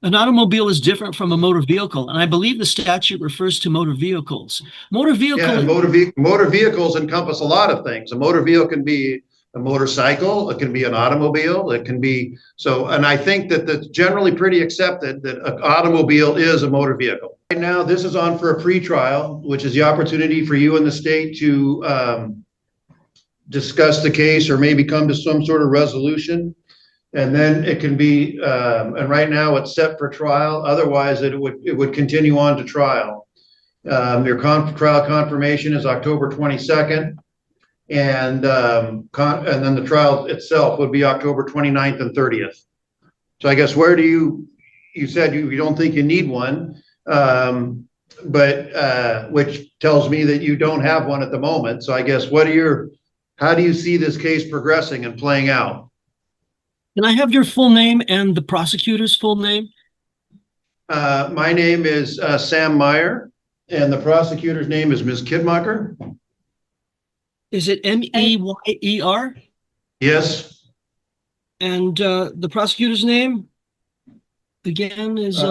An automobile is different from a motor vehicle, and I believe the statute refers to motor vehicles. Motor Yeah, and vehicle, motor vehicles encompass a lot of things. A motor vehicle can be a motorcycle, it can be an automobile, it can be so, and I think that that's generally pretty accepted that an automobile is a motor vehicle. Right now, this is on for a pretrial, which is the opportunity for you and the state to discuss the case or maybe come to some sort of resolution. And then it can be, and right now it's set for trial. Otherwise, it would continue on to trial. Your trial confirmation is October 22nd. And then the trial itself would be October 29th and 30th. So I guess where do you said you don't think you need one, but which tells me that you don't have one at the moment. So I guess how do you see this case progressing and playing out? can I have your full name and the prosecutor's full name? My name is Sam Meyer, and the prosecutor's name is Ms. Kidmacher. Is it Meyer? Yes. And the prosecutor's name again is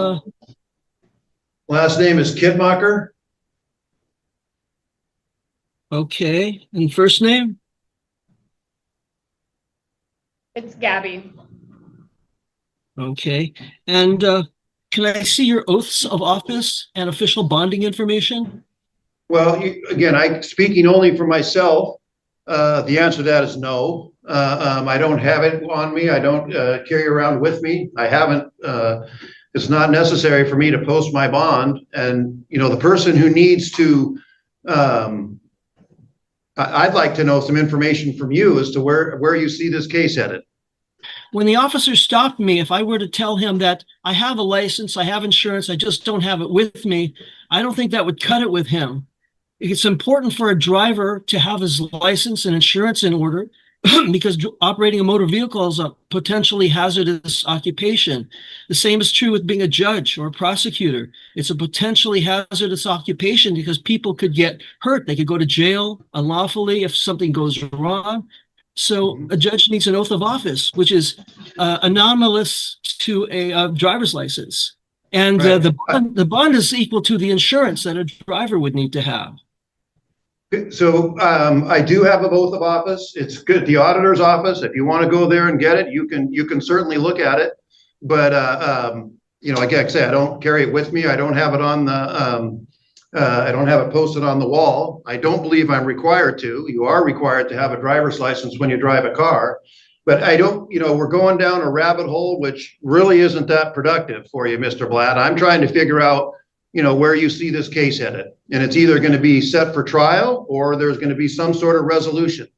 Last name is Kidmacher. okay. And first name? It's Gabby. Okay. And can I see your oaths of office and official bonding information? Well, again, speaking only for myself, the answer to that is no. I don't have it on me. I don't carry around with me. I haven't. It's not necessary for me to post my bond. And the person who needs to, I'd like to know some information from you as to where you see this case headed. When the officer stopped me, if I were to tell him that I have a license, I have insurance, I just don't have it with me, I don't think that would cut it with him. It's important for a driver to have his license and insurance in order because operating a motor vehicle is a potentially hazardous occupation. The same is true with being a judge or a prosecutor. It's a potentially hazardous occupation because people could get hurt. They could go to jail unlawfully if something goes wrong. So a judge needs an oath of office, which is anomalous to a driver's license. And Right. The bond is equal to the insurance that a driver would need to have. So I do have a oath of office. It's good at the auditor's office. If you want to go there and get it, you can certainly look at it. But like I said, I don't carry it with me. I don't have it on the I don't have it posted on the wall. I don't believe I'm required to. You are required to have a driver's license when you drive a car. But I don't, we're going down a rabbit hole, which really isn't that productive for you, Mr. Blatt. I'm trying to figure out where you see this case headed. And it's either going to be set for trial or there's going to be some sort of resolution.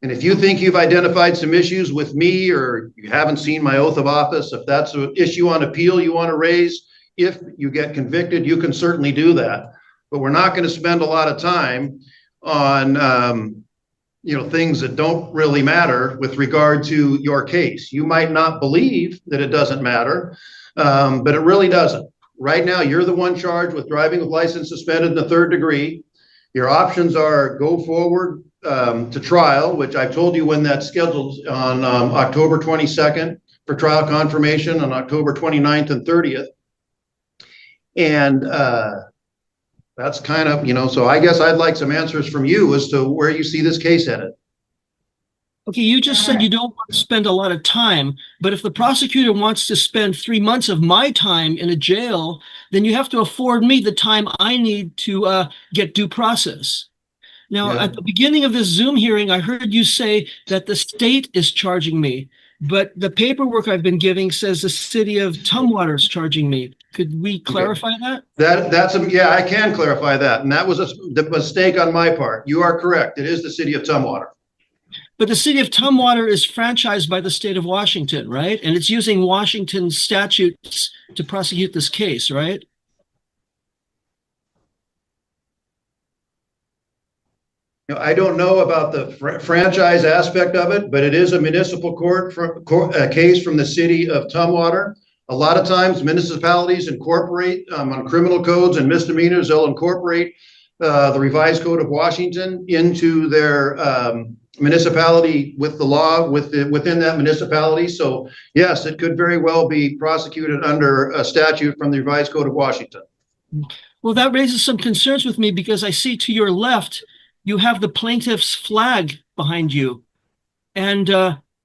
And if you think you've identified some issues with me or you haven't seen my oath of office, if that's an issue on appeal you want to raise, if you get convicted, you can certainly do that. But we're not going to spend a lot of time on, things that don't really matter with regard to your case. You might not believe that it doesn't matter, but it really doesn't. Right now, you're the one charged with driving with license suspended in the 3rd degree. Your options are go forward to trial, which I've told you when that's scheduled on October 22nd for trial confirmation on October 29th and 30th. And that's kind of, so I guess I'd like some answers from you as to where you see this case headed. Okay, you just said you don't want to spend a lot of time, but if the prosecutor wants to spend 3 months of my time in a jail, then you have to afford me the time I need to get due process. Now, Yeah. at the beginning of this Zoom hearing, I heard you say that the state is charging me, but the paperwork I've been giving says the city of Tumwater is charging me. Could we clarify that? Yeah, I can clarify that. And that was the mistake on my part. You are correct. It is the city of Tumwater. But the city of Tumwater is franchised by the state of Washington, right? And it's using Washington statutes to prosecute this case, right? I don't know about the franchise aspect of it, but it is a municipal court case from the city of Tumwater. A lot of times municipalities incorporate on criminal codes and misdemeanors, they'll incorporate the revised code of Washington into their municipality with the law within that municipality. So yes, it could very well be prosecuted under a statute from the Revised Code of Washington. Well, that raises some concerns with me because I see to your left, you have the plaintiff's flag behind you. And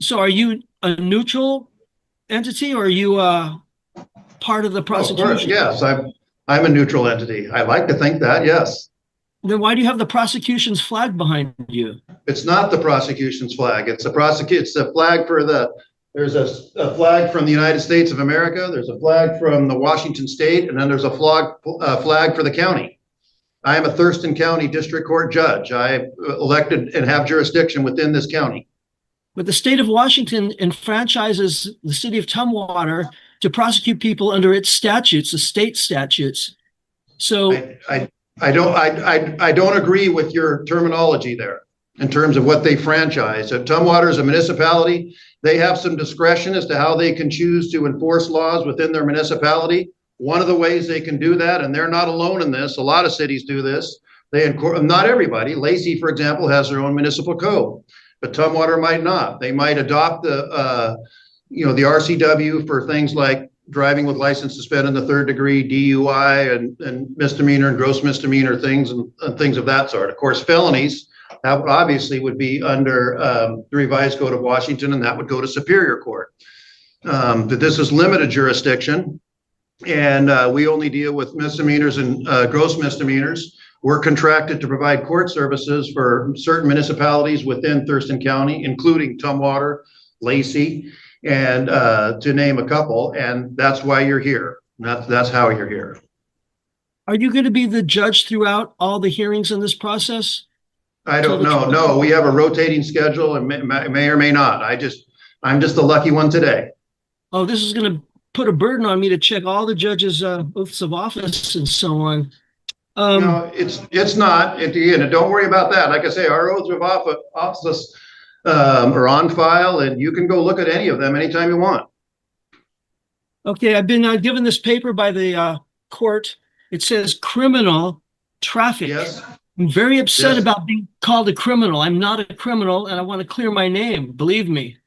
so are you a neutral entity or are you part of the prosecution? Yes, I'm a neutral entity. I like to think that, yes. Then why do you have the prosecution's flag behind you? It's not the prosecution's flag. It's a flag for there's a flag from the United States of America. There's a flag from the Washington state, and then there's a flag for the county. I am a Thurston County District Court judge. I elected and have jurisdiction within this county. But the state of Washington enfranchises the city of Tumwater to prosecute people under its statutes, the state statutes. So I don't agree with your terminology there in terms of what they franchise. Tumwater is a municipality. They have some discretion as to how they can choose to enforce laws within their municipality. One of the ways they can do that, and they're not alone in this, a lot of cities do this. Not everybody. Lacey, for example, has their own municipal code, but Tumwater might not. They might adopt the RCW for things like driving with license suspended in the third degree, DUI, and misdemeanor and gross misdemeanor things and things of that sort. Of course, felonies that obviously would be under the Revised Code of Washington, and that would go to Superior Court. But this is limited jurisdiction, and we only deal with misdemeanors and gross misdemeanors. We're contracted to provide court services for certain municipalities within Thurston County, including Tumwater, Lacey, and to name a couple, and that's why you're here. That's how you're here. are you going to be the judge throughout all the hearings in this process? I don't know. No, we have a rotating schedule and may or may not. I'm just the lucky one today. Oh, this is going to put a burden on me to check all the judges' oaths of office and so on. No, it's not. And don't worry about that. Like I say, our oaths of office are on file, and you can go look at any of them anytime you want. Okay, I've been given this paper by the court. It says criminal traffic. Yes. I'm very upset Yes. about being called a criminal. I'm not a criminal, and I want to clear my name. Believe me.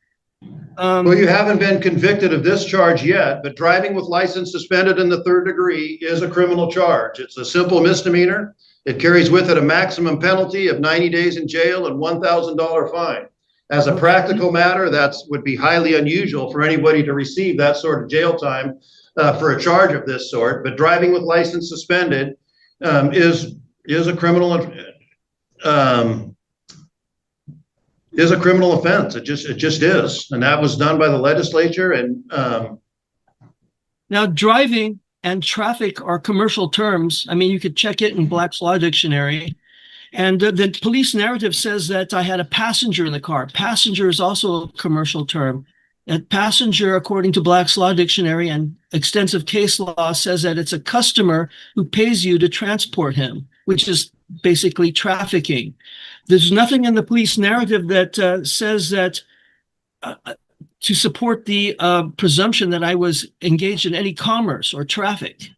Well, you haven't been convicted of this charge yet, but driving with license suspended in the third degree is a criminal charge. It's a simple misdemeanor. It carries with it a maximum penalty of 90 days in jail and $1,000 fine. As a practical matter, that would be highly unusual for anybody to receive that sort of jail time for a charge of this sort. But driving with license suspended is a criminal offense. It just is, and that was done by the legislature. And Now, driving and traffic are commercial terms. I mean, you could check it in Black's Law Dictionary. And the police narrative says that I had a passenger in the car. Passenger is also a commercial term. And passenger, according to Black's Law Dictionary and extensive case law, says that it's a customer who pays you to transport him, which is basically trafficking. There's nothing in the police narrative that says that to support the presumption that I was engaged in any commerce or traffic.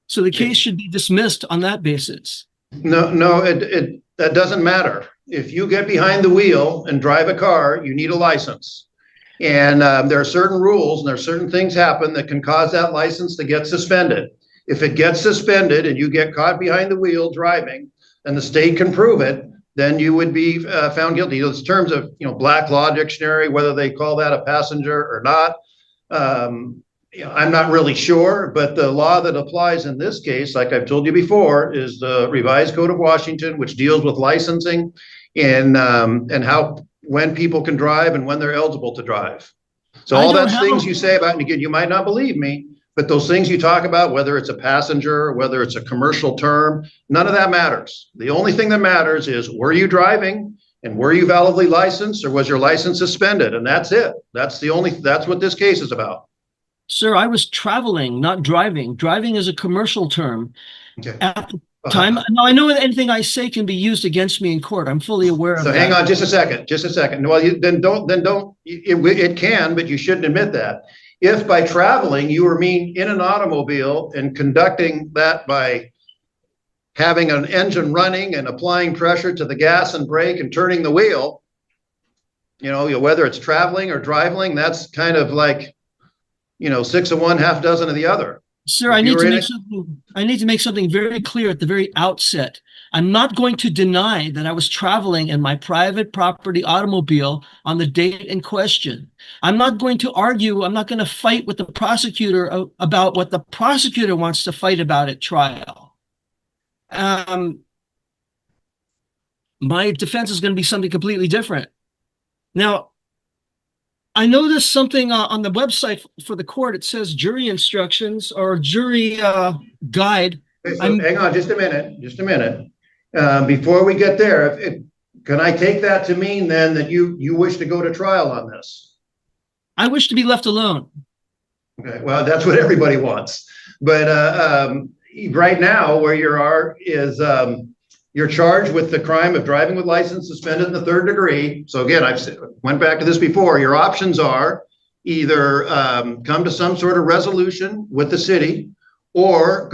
So the case should be dismissed on that basis. no, that doesn't matter. If you get behind the wheel and drive a car, you need a license. And there are certain rules and there are certain things happen that can cause that license to get suspended. If it gets suspended and you get caught behind the wheel driving, and the state can prove it, then you would be found guilty. Those terms of, Black Law Dictionary, whether they call that a passenger or not, I'm not really sure, but the law that applies in this case, like I've told you before, is the Revised Code of Washington, which deals with licensing and when people can drive and when they're eligible to drive. So all those things you say about, and again, you might not believe me, but those things you talk about, whether it's a passenger, whether it's a commercial term, none of that matters. The only thing that matters is, were you driving and were you validly licensed, or was your license suspended? And that's it. That's what this case is about. Sir, I was traveling, not driving. Driving is a commercial term. Okay. At the time, now I know that anything I say can be used against me in court. I'm fully aware of that. So hang on just a second. Well, it can, but you shouldn't admit that. If by traveling you were in an automobile and conducting that by having an engine running and applying pressure to the gas and brake and turning the wheel, whether it's traveling or driving, that's kind of like, 6 of one, half dozen of the other. Sir, I need to make something very clear at the very outset. I'm not going to deny that I was traveling in my private property automobile on the date in question. I'm not going to argue. I'm not going to fight with the prosecutor about what the prosecutor wants to fight about at trial. My defense is going to be something completely different. Now, I noticed something on the website for the court. It says jury instructions or jury guide. Okay, so hang on just a minute. Before we get there, can I take that to mean then that you wish to go to trial on this? I wish to be left alone. Okay, well, that's what everybody wants. But right now, where you are is you're charged with the crime of driving with license suspended in the 3rd degree. So again, I've went back to this before. Your options are either come to some sort of resolution with the city, or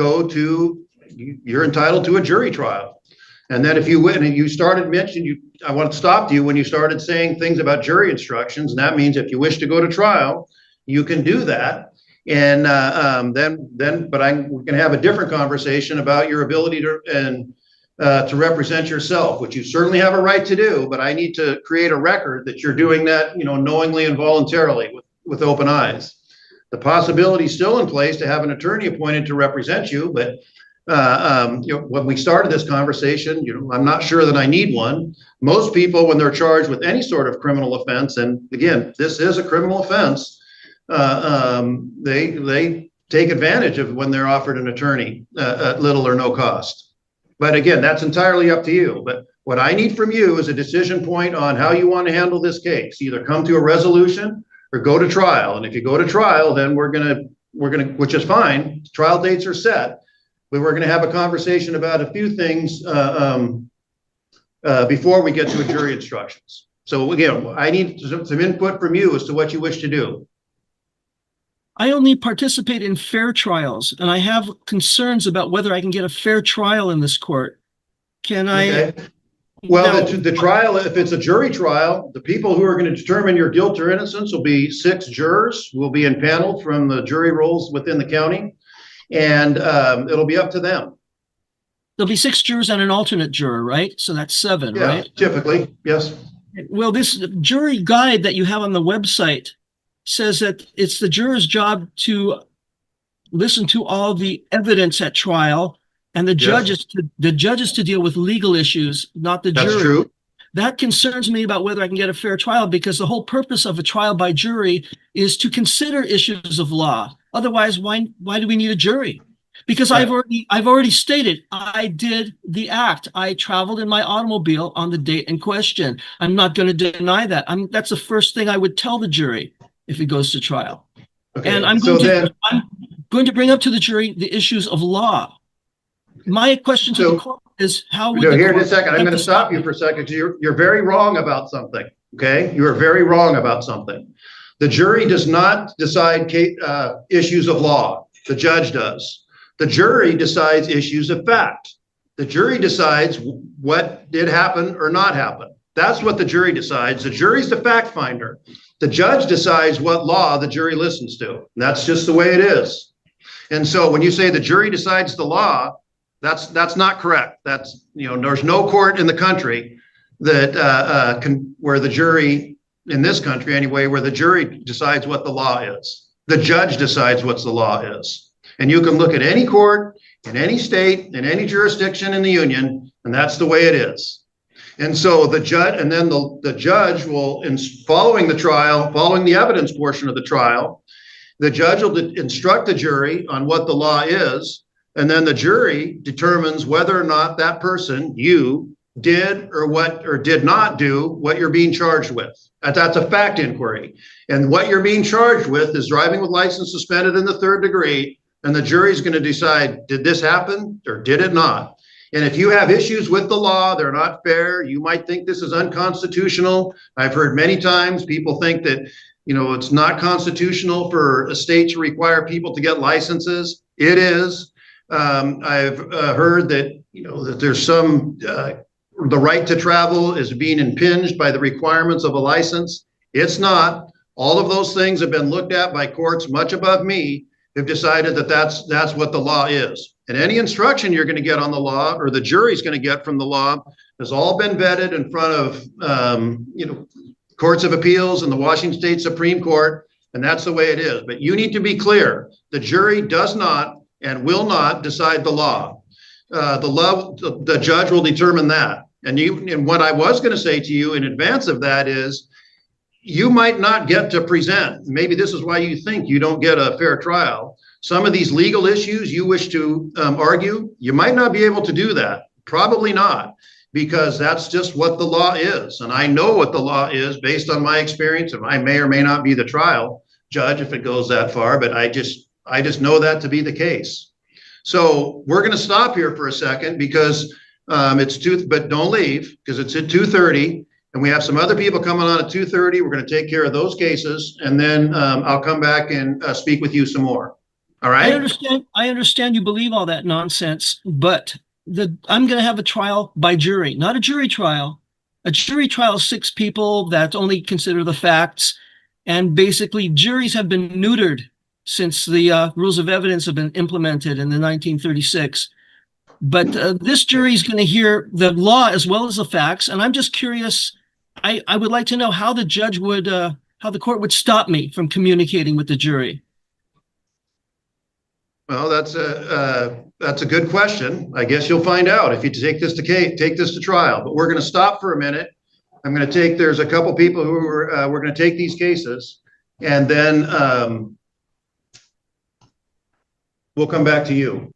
you're entitled to a jury trial. And then if you win, and you started mentioning, I want to stop you when you started saying things about jury instructions, and that means if you wish to go to trial, you can do that. And we can have a different conversation about your ability to represent yourself, which you certainly have a right to do, but I need to create a record that you're doing that, knowingly and voluntarily with open eyes. The possibility is still in place to have an attorney appointed to represent you, but when we started this conversation, I'm not sure that I need one. Most people, when they're charged with any sort of criminal offense, and again, this is a criminal offense, they take advantage of when they're offered an attorney at little or no cost. But again, that's entirely up to you. But what I need from you is a decision point on how you want to handle this case. Either come to a resolution or go to trial. And if you go to trial, then we're gonna, which is fine. Trial dates are set, but we're gonna have a conversation about a few things before we get to a jury instructions. So again, I need some input from you as to what you wish to do. I only participate in fair trials, and I have concerns about whether I can get a fair trial in this court. Can I? Okay. Well, the trial, if it's a jury trial, the people who are going to determine your guilt or innocence will be 6 jurors, will be impaneled from the jury rolls within the county, and it'll be up to them. There'll be 6 jurors and an alternate juror, right? So that's 7, Yeah, right? typically, yes. Well, this jury guide that you have on the website says that it's the juror's job to listen to all the evidence at trial, and the judges to deal with legal issues, not the jury. That's true. That concerns me about whether I can get a fair trial, because the whole purpose of a trial by jury is to consider issues of law. Otherwise, why do we need a jury? Because I've already stated I did the act. I traveled in my automobile on the date in question. I'm not going to deny that. That's the first thing I would tell the jury if it goes to trial. Okay. And I'm going to bring up to the jury the issues of law. My question to the court is how would here in a second, I'm going to stop you for a second, because you're very wrong about something. Okay, you are very wrong about something. The jury does not decide issues of law. The judge does. The jury decides issues of fact. The jury decides what did happen or not happen. That's what the jury decides. The jury's the fact finder. The judge decides what law the jury listens to. And that's just the way it is. And so when you say the jury decides the law, that's not correct. That's, there's no court in the country that where the jury, in this country anyway, where the jury decides what the law is. The judge decides what the law is. And you can look at any court in any state, in any jurisdiction in the union, and that's the way it is. And so the judge, and then the judge will, following the trial, following the evidence portion of the trial, the judge will instruct the jury on what the law is, and then the jury determines whether or not that person, you, did or did not do what you're being charged with. That's a fact inquiry. And what you're being charged with is driving with license suspended in the 3rd degree, and the jury's going to decide, did this happen or did it not? And if you have issues with the law, they're not fair, you might think this is unconstitutional. I've heard many times people think that, it's not constitutional for a state to require people to get licenses. It is. I've heard that, that there's some, the right to travel is being impinged by the requirements of a license. It's not. All of those things have been looked at by courts much above me, who've decided that that's what the law is. And any instruction you're going to get on the law, or the jury's going to get from the law, has all been vetted in front of, courts of appeals and the Washington State Supreme Court. And that's the way it is. But you need to be clear. The jury does not and will not decide the law. The judge will determine that. And what I was going to say to you in advance of that is, you might not get to present. Maybe this is why you think you don't get a fair trial. Some of these legal issues you wish to argue, you might not be able to do that. Probably not, because that's just what the law is. And I know what the law is based on my experience. And I may or may not be the trial judge if it goes that far, but I just know that to be the case. So we're going to stop here for a second because but don't leave, because it's at 2:30. And we have some other people coming on at 2:30. We're going to take care of those cases, and then I'll come back and speak with you some more. All right? I understand you believe all that nonsense, but I'm going to have a trial by jury, not a jury trial. A jury trial is 6 people that only consider the facts, and basically juries have been neutered since the rules of evidence have been implemented in the 1936. But this jury is going to hear the law as well as the facts, and I'm just curious. I would like to know how the judge would, how the court would stop me from communicating with the jury. Well, that's a good question. I guess you'll find out if you take this to trial. But we're going to stop for a minute. I'm going to there's a couple people who we're going to take these cases, and then we'll come back to you.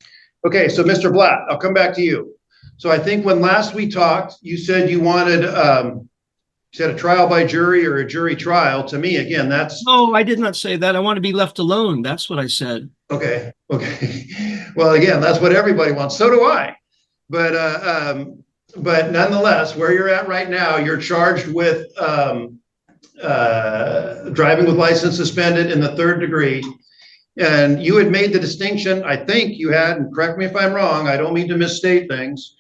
Okay, so Mr. Blatt, I'll come back to you. So I think when last we talked, you said you wanted a trial by jury or a jury trial. To me, again, that's... No, I did not say that. I want to be left alone. That's what I said. Okay. Well, again, that's what everybody wants. So do I. But nonetheless, where you're at right now, you're charged with driving with license suspended in the 3rd degree. And you had made the distinction, I think you had, and correct me if I'm wrong, I don't mean to misstate things.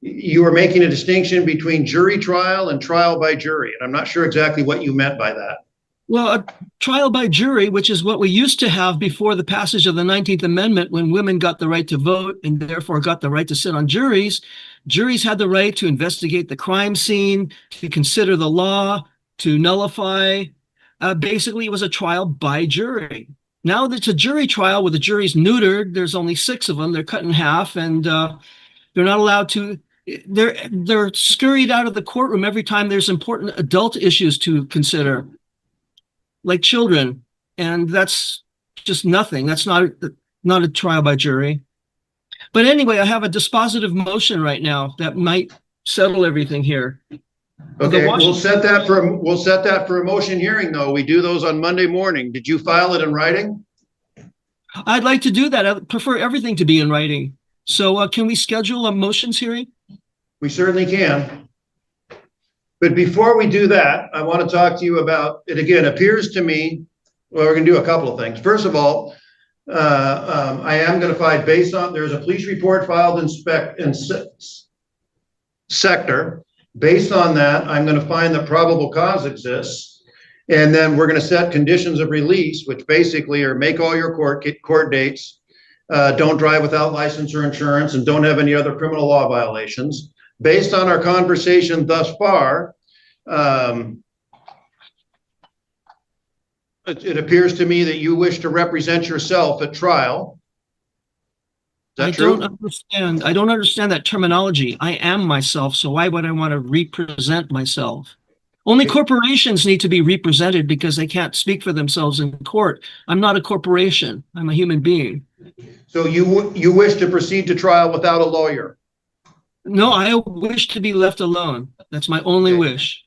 You were making a distinction between jury trial and trial by jury. And I'm not sure exactly what you meant by that. Well, a trial by jury, which is what we used to have before the passage of the 19th Amendment, when women got the right to vote and therefore got the right to sit on juries. Juries had the right to investigate the crime scene, to consider the law, to nullify. Basically, it was a trial by jury. Now that it's a jury trial where the jury's neutered, there's only 6 of them. They're cut in half, and they're not allowed to. They're scurried out of the courtroom every time there's important adult issues to consider, like children, and that's just nothing. That's not a trial by jury. But anyway, I have a dispositive motion right now that might settle everything here. Okay, we'll set that for a motion hearing, though. We do those on Monday morning. Did you file it in writing? I'd like to do that. I prefer everything to be in writing. So can we schedule a motions hearing? We certainly can. But before we do that, I want to talk to you about, it again appears to me, well, we're going to do a couple of things. First of all, I am going to find, based on, there's a police report filed in sector. Based on that, I'm going to find that probable cause exists. And then we're going to set conditions of release, which basically are make all your court dates, don't drive without license or insurance, and don't have any other criminal law violations. Based on our conversation thus far, it appears to me that you wish to represent yourself at trial. Is that true? I don't understand that terminology. I am myself, so why would I want to represent myself? Only corporations need to be represented because they can't speak for themselves in court. I'm not a corporation. I'm a human being. So you wish to proceed to trial without a lawyer? No, I wish to be left alone. That's my only wish.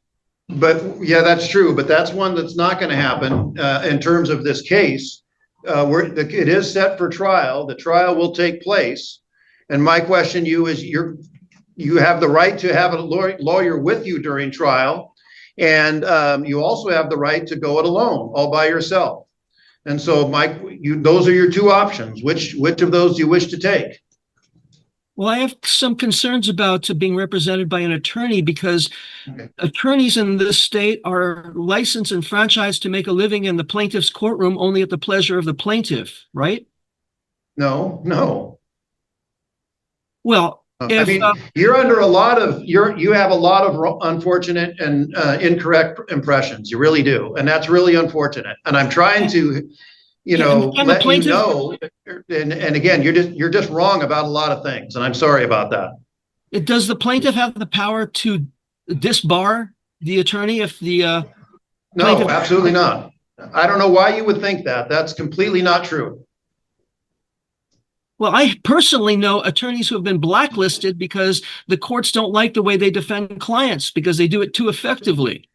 But yeah, that's true. But that's one that's not going to happen in terms of this case. It is set for trial. The trial will take place. And my question to you is, you have the right to have a lawyer with you during trial. And you also have the right to go it alone, all by yourself. And so, Mike, those are your 2 options. Which of those do you wish to take? Well, I have some concerns about being represented by an attorney because Okay. attorneys in this state are licensed and franchised to make a living in the plaintiff's courtroom only at the pleasure of the plaintiff, right? No, no. Well, I if mean, you're under a lot of, you have a lot of unfortunate and incorrect impressions. You really do. And that's really unfortunate. And I'm trying to, Yeah, I'm a let you plaintiff. know. And again, you're just wrong about a lot of things. And I'm sorry about that. does the plaintiff have the power to disbar the attorney if the No, plaintiff- absolutely not. I don't know why you would think that. That's completely not true. Well, I personally know attorneys who have been blacklisted because the courts don't like the way they defend clients because they do it too effectively.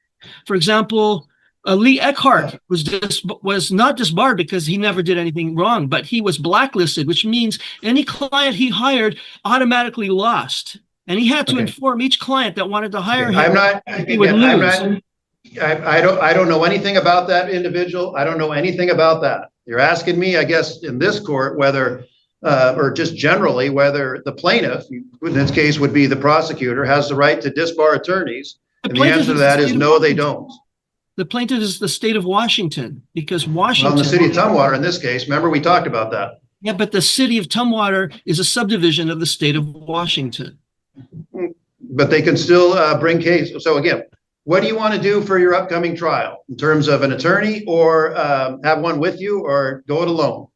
For example, Lee Eckhart was not disbarred because he never did anything wrong, but he was blacklisted, which means any client he hired automatically lost. And he had to Okay. inform each client that wanted to hire him. I'm not, He would again, lose. I don't know anything about that individual. I don't know anything about that. You're asking me, I guess, in this court, whether, or just generally, whether the plaintiff, in this case would be the prosecutor, has the right to disbar attorneys. And the plaintiff answer to is that the is state of no, they Washington. don't. The plaintiff is the state of Washington because Well, in Washington. the city of Tumwater, in this case, remember we talked about that. Yeah, but the city of Tumwater is a subdivision of the state of Washington. But they can still bring case. So again, what do you want to do for your upcoming trial in terms of an attorney or have one with you or go it alone?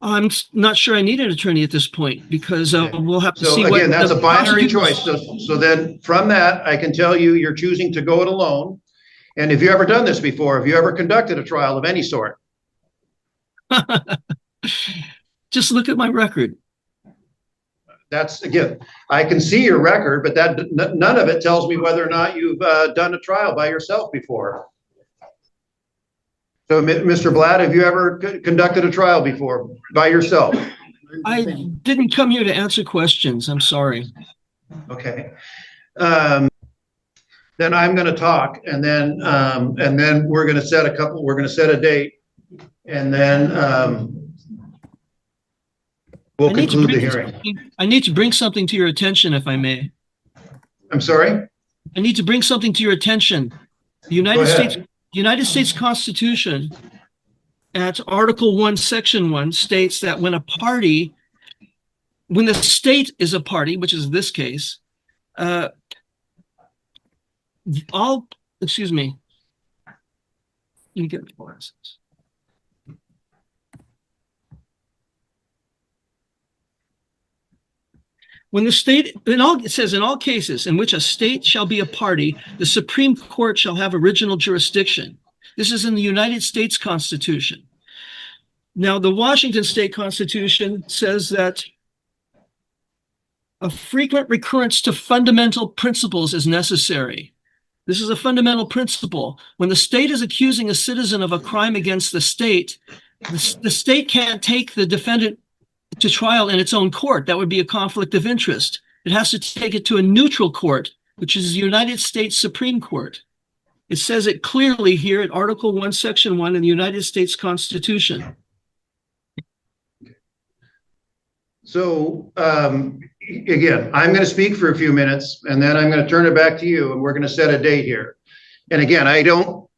I'm not sure I need an attorney at this point because we'll have to see So what. again, that's the a binary choice. prosecutors- So then from that, I can tell you, you're choosing to go it alone. And have you ever done this before? Have you ever conducted a trial of any sort? Just look at my record. That's, again, I can see your record, but that none of it tells me whether or not you've done a trial by yourself before. So, Mr. Blatt, have you ever conducted a trial before by yourself? I didn't come here to answer questions. I'm sorry. Okay. Then I'm going to talk, and then we're going to set a date, and then we'll conclude the hearing. I need to bring something to your attention, if I may. I'm sorry? I need to bring something to your attention. The United States Constitution at Article 1, Section 1 states that when the state is a party, which is this case, excuse me. Let me get my glasses. When the state, it says in all cases in which a state shall be a party, the Supreme Court shall have original jurisdiction. This is in the United States Constitution. Now, the Washington State Constitution says that a frequent recurrence to fundamental principles is necessary. This is a fundamental principle. When the state is accusing a citizen of a crime against the state can't take the defendant to trial in its own court. That would be a conflict of interest. It has to take it to a neutral court, which is the United States Supreme Court. It says it clearly here at Article 1, Section 1 in the United States Constitution. So, again, I'm going to speak for a few minutes, and then I'm going to turn it back to you, and we're going to set a date here. And again, I don't,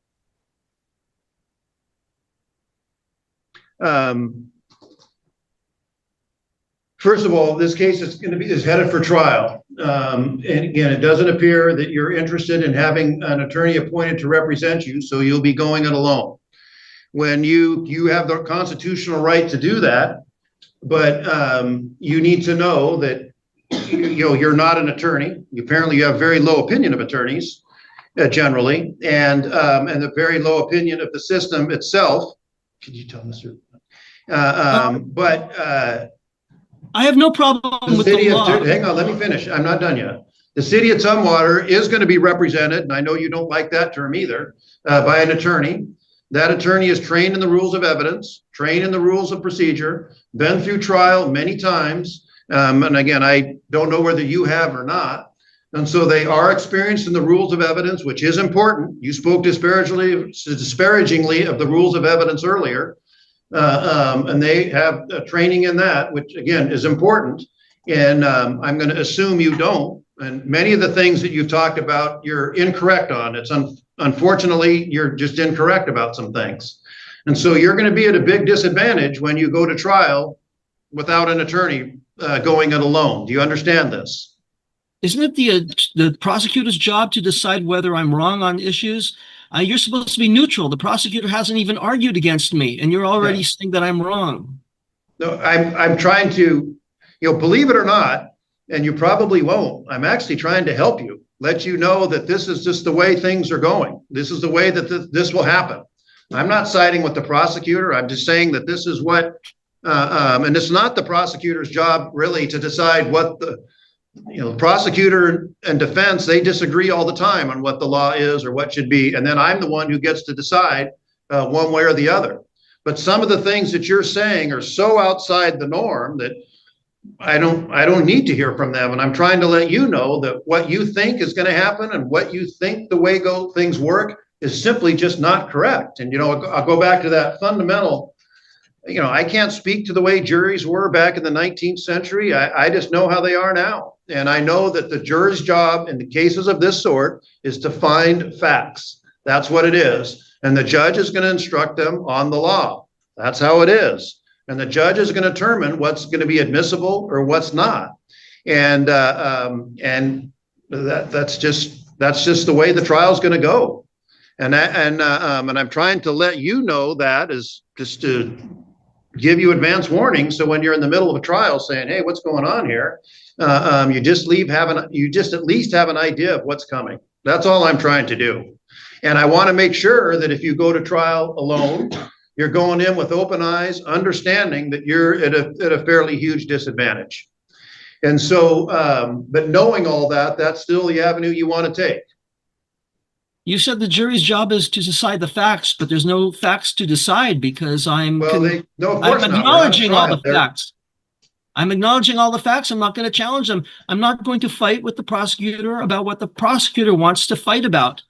first of all, this case is headed for trial. And again, it doesn't appear that you're interested in having an attorney appointed to represent you, so you'll be going it alone. When you have the constitutional right to do that, but you need to know that you're not an attorney. Apparently, you have very low opinion of attorneys generally, and a very low opinion of the system itself. Could you tell Mr. I have no problem with the law. Hang on, let me finish. I'm not done yet. The city of Tumwater is going to be represented, and I know you don't like that term either, by an attorney. That attorney is trained in the rules of evidence, trained in the rules of procedure, been through trial many times. And again, I don't know whether you have or not. And so they are experienced in the rules of evidence, which is important. You spoke disparagingly of the rules of evidence earlier. And they have training in that, which again is important. And I'm going to assume you don't. And many of the things that you've talked about, you're incorrect on. Unfortunately, you're just incorrect about some things. And so you're going to be at a big disadvantage when you go to trial without an attorney going it alone. Do you understand this? Isn't it the prosecutor's job to decide whether I'm wrong on issues? You're supposed to be neutral. The prosecutor hasn't even argued against me, and you're already saying that I'm wrong. No, I'm trying to, believe it or not, and you probably won't. I'm actually trying to help you, let you know that this is just the way things are going. This is the way that this will happen. I'm not siding with the prosecutor. I'm just saying that this is what, and it's not the prosecutor's job really to decide what the prosecutor and defense, they disagree all the time on what the law is or what should be. And then I'm the one who gets to decide one way or the other. But some of the things that you're saying are so outside the norm that I don't need to hear from them. And I'm trying to let you know that what you think is going to happen and what you think the way things work is simply just not correct. And, I'll go back to that fundamental, I can't speak to the way juries were back in the 19th century. I just know how they are now. And I know that the jury's job in the cases of this sort is to find facts. That's what it is. And the judge is going to instruct them on the law. That's how it is. And the judge is going to determine what's going to be admissible or what's not. And that's just the way the trial is going to go. And I'm trying to let you know that is just to give you advance warning. So when you're in the middle of a trial saying, hey, what's going on here? You just at least have an idea of what's coming. That's all I'm trying to do. And I want to make sure that if you go to trial alone, you're going in with open eyes, understanding that you're at a fairly huge disadvantage. And so, but knowing all that, that's still the avenue you want to take. You said the jury's job is to decide the facts, but there's no facts to decide because I'm acknowledging all the facts. I'm acknowledging all the facts. I'm not going to challenge them. I'm not going to fight with the prosecutor about what the prosecutor wants to fight about.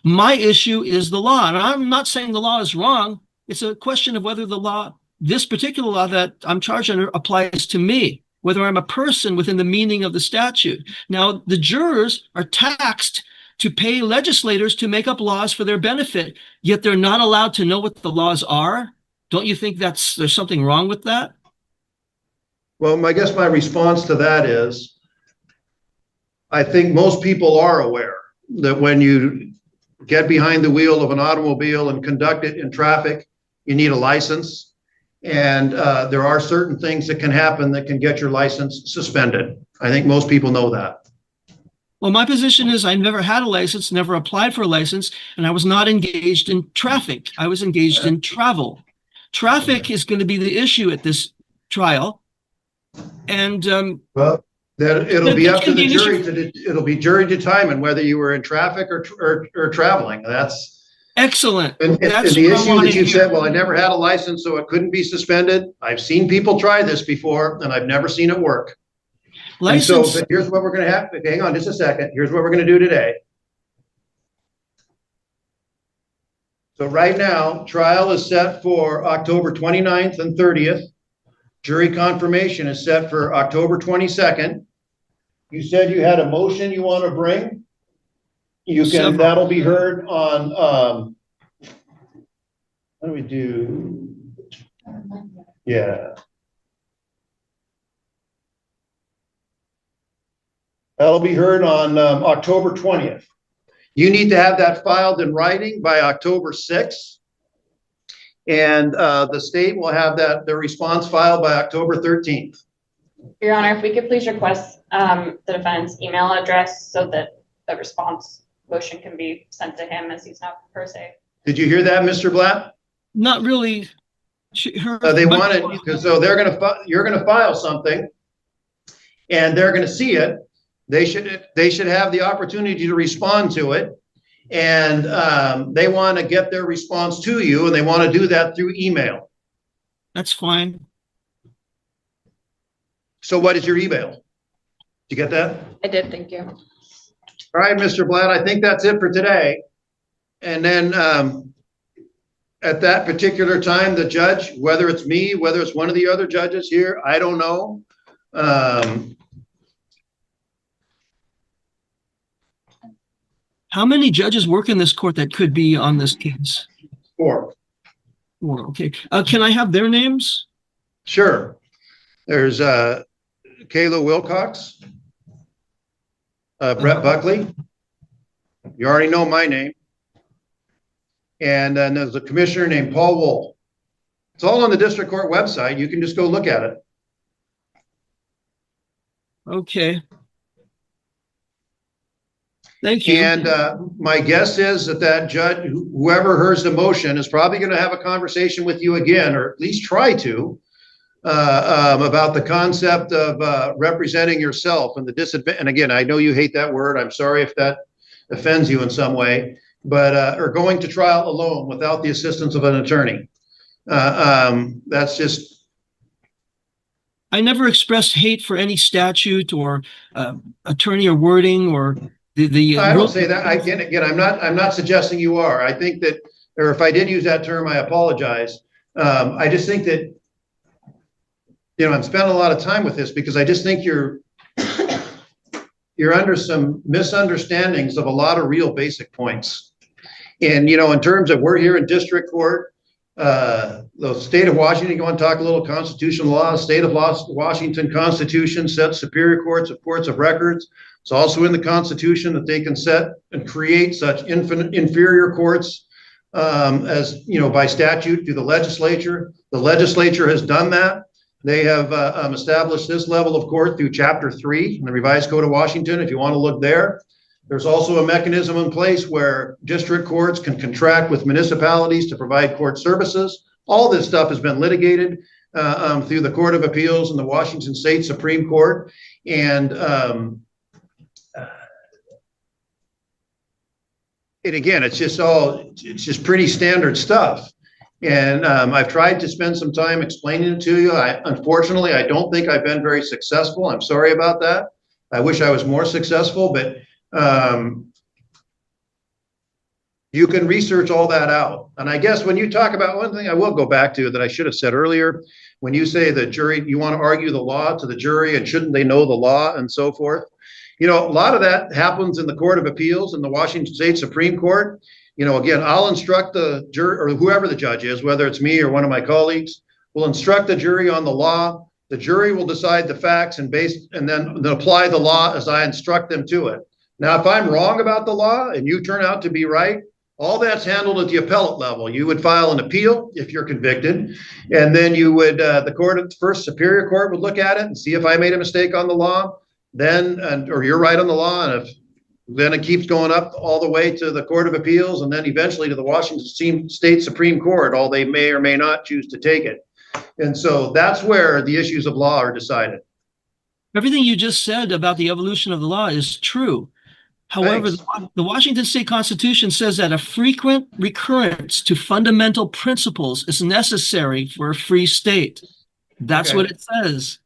My issue is the law. And I'm not saying the law is wrong. It's a question of whether the law, this particular law that I'm charged under, applies to me, whether I'm a person within the meaning of the statute. Now, the jurors are taxed to pay legislators to make up laws for their benefit, yet they're not allowed to know what the laws are. Don't you think there's something wrong with that? Well, I guess my response to that is, I think most people are aware that when you get behind the wheel of an automobile and conduct it in traffic, you need a license. And there are certain things that can happen that can get your license suspended. I think most people know that. Well, my position is I never had a license, never applied for a license, and I was not engaged in traffic. I was engaged in travel. Traffic is going to be the issue at this trial. And well, then it'll be up to the jury it'll be jury to determine whether you were in traffic or traveling. That's excellent. And the issue that you said, well, I never had a license, so it couldn't be suspended. I've seen people try this before, and I've never seen it work. License. So here's what we're going to have. Hang on just a second. Here's what we're going to do today. So right now, trial is set for October 29th and 30th. Jury confirmation is set for October 22nd. You said you had a motion you want to bring. That'll be heard on, what do we do? Yeah. That'll be heard on October 20th. You need to have that filed in writing by October 6th. And the state will have the response filed by October 13th. Your Honor, if we could please request the defendant's email address so that the response motion can be sent to him, as he's not per se. Did you hear that, Mr. Blatt? Not really. They want it, so you're going to file something, and they're going to see it. They should have the opportunity to respond to it, and they want to get their response to you, and they want to do that through email. That's fine. So what is your email? Did you get that? I did, thank you. All right, Mr. Blatt, I think that's it for today. And then at that particular time, the judge, whether it's me, whether it's one of the other judges here, I don't know. How many judges work in this court that could be on this case? 4. Four, okay. Can I have their names? Sure. There's Kayla Wilcox, Brett Buckley. You already know my name. And then there's a commissioner named Paul Wool. It's all on the district court website. You can just go look at it. Okay. Thank you. And my guess is that judge, whoever hears the motion, is probably going to have a conversation with you again, or at least try to, about the concept of representing yourself and the disadvantage. And again, I know you hate that word. I'm sorry if that offends you in some way, but or going to trial alone without the assistance of an attorney. That's just. I never expressed hate for any statute or attorney or wording or the. I don't say that. Again, I'm not suggesting you are. I think that, or if I did use that term, I apologize. I just think that, I've spent a lot of time with this because I just think you're under some misunderstandings of a lot of real basic points. And, in terms of we're here in district court, the state of Washington, you want to talk a little constitutional law, state of Washington Constitution sets superior courts of courts of records. It's also in the Constitution that they can set and create such inferior courts as, by statute through the legislature. The legislature has done that. They have established this level of court through Chapter 3 in the Revised Code of Washington, if you want to look there. There's also a mechanism in place where district courts can contract with municipalities to provide court services. All this stuff has been litigated through the Court of Appeals and the Washington State Supreme Court. And again, it's just pretty standard stuff. And I've tried to spend some time explaining it to you. Unfortunately, I don't think I've been very successful. I'm sorry about that. I wish I was more successful, but you can research all that out. And I guess when you talk about one thing I will go back to that I should have said earlier, when you say the jury, you want to argue the law to the jury and shouldn't they know the law and so forth. A lot of that happens in the Court of Appeals and the Washington State Supreme Court. Again, I'll instruct the jury or whoever the judge is, whether it's me or one of my colleagues, will instruct the jury on the law. The jury will decide the facts and then apply the law as I instruct them to it. Now, if I'm wrong about the law and you turn out to be right, all that's handled at the appellate level. You would file an appeal if you're convicted, and then you would, the court at the first superior court would look at it and see if I made a mistake on the law, or you're right on the law, and then it keeps going up all the way to the Court of Appeals, and then eventually to the Washington State Supreme Court, all they may or may not choose to take it. And so that's where the issues of law are decided. Everything you just said about the evolution of the law is true. However, the Washington State Constitution says that a frequent recurrence to fundamental principles is necessary for a free state. That's what it says.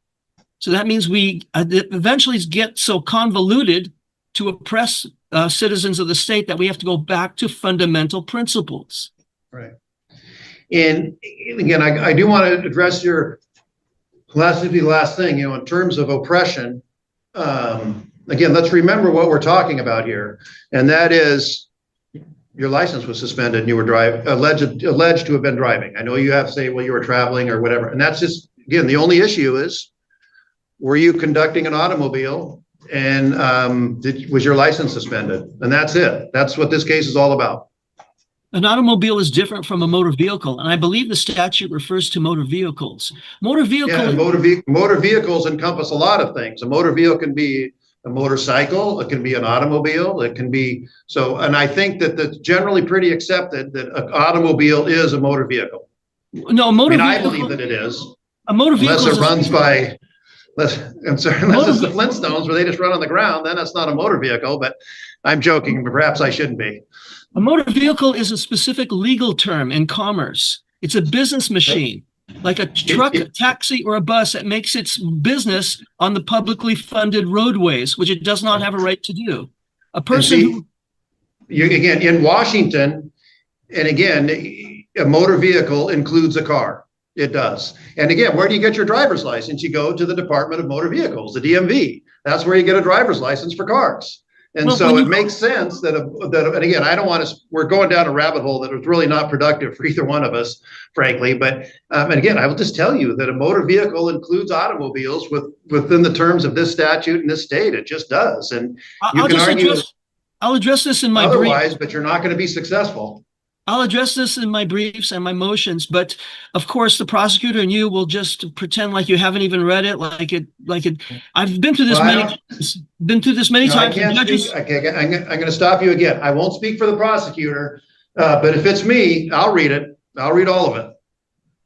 So that means we eventually get so convoluted to oppress citizens of the state that we have to go back to fundamental principles. Right. And again, I do want to address your last thing, in terms of oppression. Again, let's remember what we're talking about here. And that is your license was suspended and you were alleged to have been driving. I know you have to say, well, you were traveling or whatever. And that's just, again, the only issue is, were you conducting an automobile and was your license suspended? And that's it. That's what this case is all about. An automobile is different from a motor vehicle, and I believe the statute refers to motor vehicles. Motor vehicles encompass a lot of things. A motor vehicle can be a motorcycle, it can be an automobile, it can be and I think that that's generally pretty accepted that an automobile is a motor vehicle. No, a motor vehicle. I believe that it is. A motor vehicle unless it runs by. Unless it's the Flintstones where they just run on the ground, then that's not a motor vehicle, but I'm joking, but perhaps I shouldn't be. A motor vehicle is a specific legal term in commerce. It's a business machine, like a truck, a taxi, or a bus that makes its business on the publicly funded roadways, which it does not have a right to do. A person again, in Washington, and again, a motor vehicle includes a car. It does. And again, where do you get your driver's license? You go to the Department of Motor Vehicles, the DMV. That's where you get a driver's license for cars. And Well, so when it you- makes sense and again, I don't want to, we're going down a rabbit hole that was really not productive for either one of us, frankly. But, and again, I will just tell you that a motor vehicle includes automobiles within the terms of this statute in this state. It just does. And you can argue I'll address this in my otherwise, brief. but you're not going to be successful. I'll address this in my briefs and my motions, but of course, the prosecutor and you will just pretend like you haven't even read it, I've been through this Well, I many, been through this many No, I times. can't and judges- speak. Okay, I'm going to stop you again. I won't speak for the prosecutor, but if it's me, I'll read it. I'll read all of it.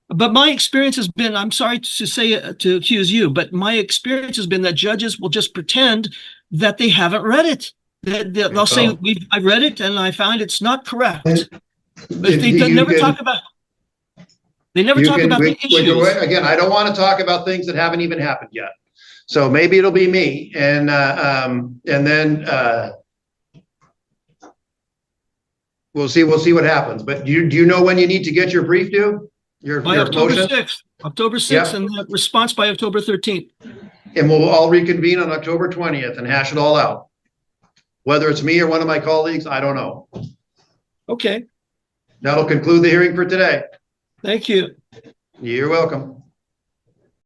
But my experience has been, I'm sorry to say, to accuse you, but my experience has been that judges will just pretend that they haven't read it. They'll say, I read it and I found it's not correct. But they never talk about, the issues. Again, I don't want to talk about things that haven't even happened yet. So maybe it'll be me and then we'll see what happens. But do you know when you need to get your brief due? By Your October motion? 6th, October 6th, Yeah. and the response by October 13th. And we'll all reconvene on October 20th and hash it all out. Whether it's me or one of my colleagues, I don't know. Okay, That'll conclude the hearing for today. thank you. You're welcome.